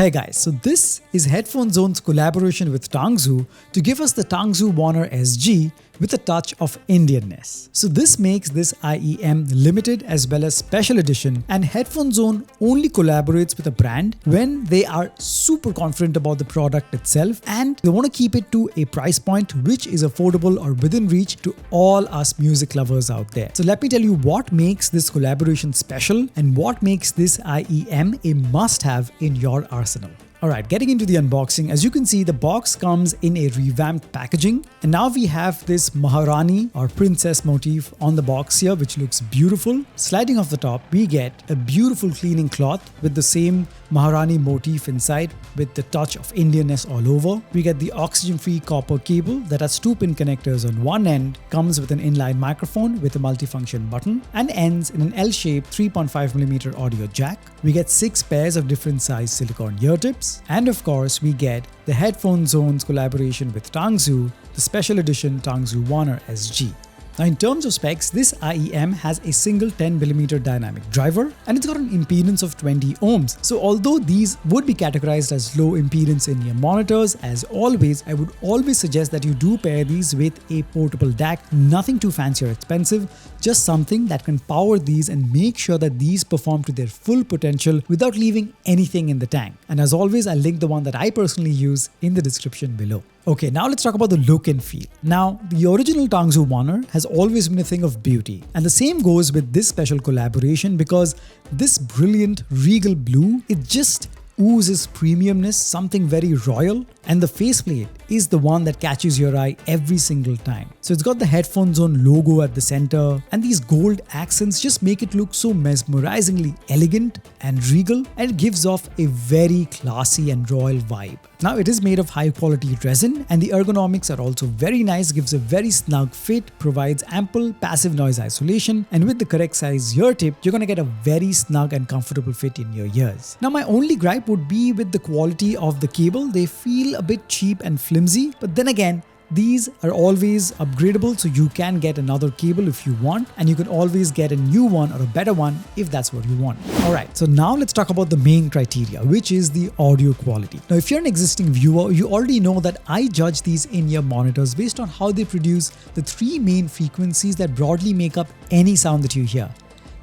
Hey guys, so this is Headphone Zone's collaboration with TANGZU to give us the TANGZU Wan'er S.G with a touch of Indianness. So this makes this IEM limited as well as special edition, and Headphone Zone only collaborates with a brand when they are super confident about the product itself and they want to keep it to a price point which is affordable or within reach to all us music lovers out there. So let me tell you what makes this collaboration special and what makes this IEM a must-have in your arsenal. Alright, getting into the unboxing, as you can see, the box comes in a revamped packaging, and now we have this Maharani or princess motif on the box here, which looks beautiful. Sliding off the top, we get a beautiful cleaning cloth with the same Maharani motif inside with the touch of Indianness all over. We get the oxygen-free copper cable that has 2-pin connectors on one end, comes with an inline microphone with a multifunction button, and ends in an L-shaped 3.5mm audio jack. We get 6 pairs of different size silicone ear tips. And of course, we get the Headphone Zone's collaboration with TANGZU, the special edition TANGZU Wan'er S.G. Now in terms of specs, this IEM has a single 10mm dynamic driver and it's got an impedance of 20 ohms. So although these would be categorized as low impedance in-ear monitors, as always, I would always suggest that you do pair these with a portable DAC, nothing too fancy or expensive, just something that can power these and make sure that these perform to their full potential without leaving anything in the tank. And as always, I'll link the one that I personally use in the description below. Okay, now let's talk about the look and feel. Now, the original TANGZU Wan'er has always been a thing of beauty, and the same goes with this special collaboration because this brilliant regal blue, it just oozes premiumness, something very royal, and the faceplate is the one that catches your eye every single time. So it's got the Headphone Zone logo at the center, and these gold accents just make it look so mesmerizingly elegant and regal, and it gives off a very classy and royal vibe. Now it is made of high quality resin and the ergonomics are also very nice, gives a very snug fit, provides ample passive noise isolation, and with the correct size ear tip, you're gonna get a very snug and comfortable fit in your ears. Now my only gripe would be with the quality of the cable. They feel a bit cheap and flimsy, but then again, these are always upgradable, so you can get another cable if you want, and you can always get a new one or a better one if that's what you want. Alright, so now let's talk about the main criteria, which is the audio quality. Now if you're an existing viewer, you already know that I judge these in-ear monitors based on how they produce the 3 main frequencies that broadly make up any sound that you hear: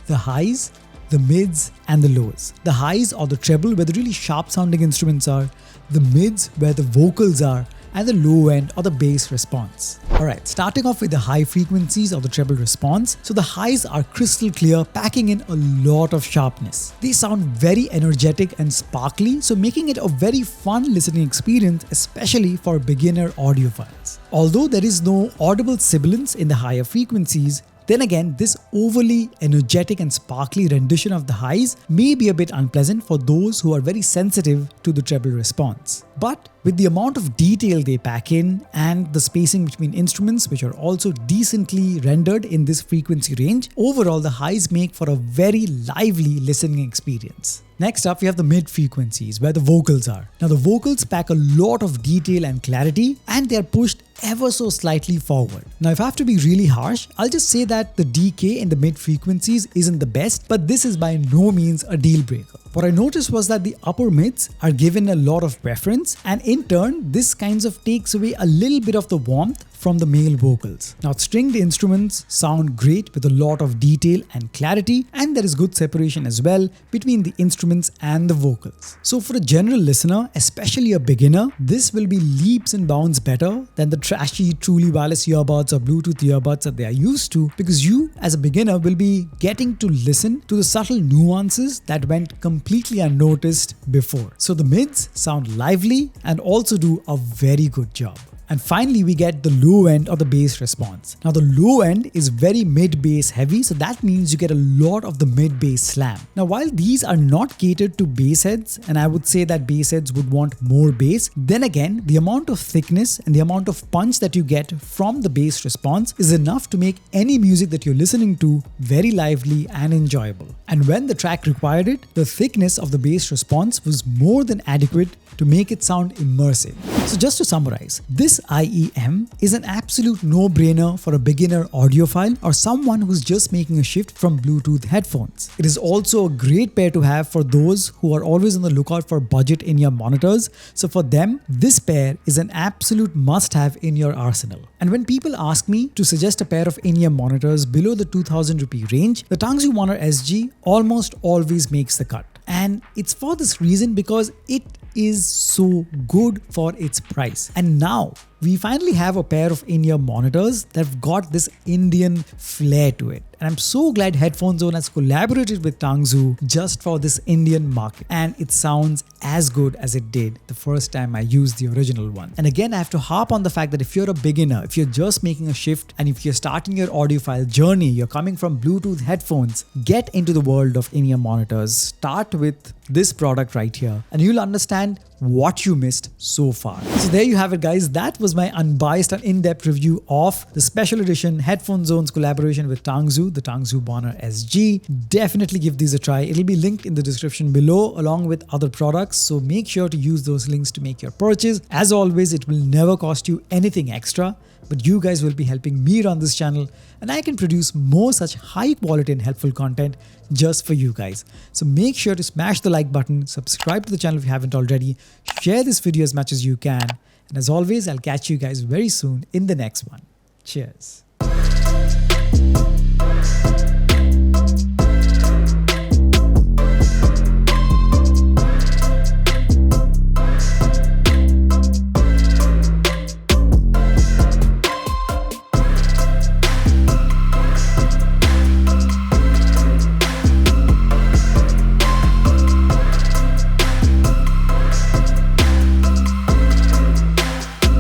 the highs, the mids, and the lows. The highs are the treble where the really sharp sounding instruments are, the mids where the vocals are, and the low end or the bass response. Alright, starting off with the high frequencies or the treble response. So the highs are crystal clear, packing in a lot of sharpness. They sound very energetic and sparkly, so making it a very fun listening experience, especially for beginner audiophiles. Although there is no audible sibilance in the higher frequencies, then again, this overly energetic and sparkly rendition of the highs may be a bit unpleasant for those who are very sensitive to the treble response. But with the amount of detail they pack in and the spacing between instruments, which are also decently rendered in this frequency range, overall the highs make for a very lively listening experience. Next up, we have the mid frequencies where the vocals are. Now the vocals pack a lot of detail and clarity, and they are pushed ever so slightly forward. Now if I have to be really harsh, I'll just say that the decay in the mid frequencies isn't the best, but this is by no means a deal breaker. What I noticed was that the upper mids are given a lot of preference, and in turn this kind of takes away a little bit of the warmth from the male vocals. Now stringed instruments sound great with a lot of detail and clarity, and there is good separation as well between the instruments and the vocals. So for a general listener, especially a beginner, this will be leaps and bounds better than the trashy truly wireless earbuds or Bluetooth earbuds that they are used to, because you as a beginner will be getting to listen to the subtle nuances that went completely unnoticed before. So the mids sound lively and also do a very good job. And finally, we get the low end or the bass response. Now the low end is very mid bass heavy, so that means you get a lot of the mid bass slam. Now while these are not catered to bass heads, and I would say that bass heads would want more bass, then again the amount of thickness and the amount of punch that you get from the bass response is enough to make any music that you're listening to very lively and enjoyable. And when the track required it, the thickness of the bass response was more than adequate to make it sound immersive. So just to summarize, this IEM is an absolute no-brainer for a beginner audiophile or someone who's just making a shift from Bluetooth headphones. It is also a great pair to have for those who are always on the lookout for budget in-ear monitors. So for them, this pair is an absolute must-have in your arsenal. And when people ask me to suggest a pair of in-ear monitors below the 2000 rupee range, the TANGZU Wan'er S.G almost always makes the cut. And it's for this reason because it is so good for its price. And now we finally have a pair of in-ear monitors that have got this Indian flair to it. And I'm so glad Headphone Zone has collaborated with TANGZU just for this Indian market. And it sounds as good as it did the first time I used the original one. And again, I have to harp on the fact that if you're a beginner, if you're just making a shift, and if you're starting your audiophile journey, you're coming from Bluetooth headphones, get into the world of in-ear monitors. Start with this product right here, and you'll understand what you missed so far. So there you have it, guys. That was my unbiased and in-depth review of the special edition Headphone Zone's collaboration with TANGZU, the TANGZU Wan'er S.G. Definitely give these a try. It'll be linked in the description below along with other products. So make sure to use those links to make your purchase. As always, it will never cost you anything extra, but you guys will be helping me run this channel, and I can produce more such high quality and helpful content just for you guys. So make sure to smash the like button, subscribe to the channel if you haven't already, share this video as much as you can, and as always, I'll catch you guys very soon in the next one. Cheers.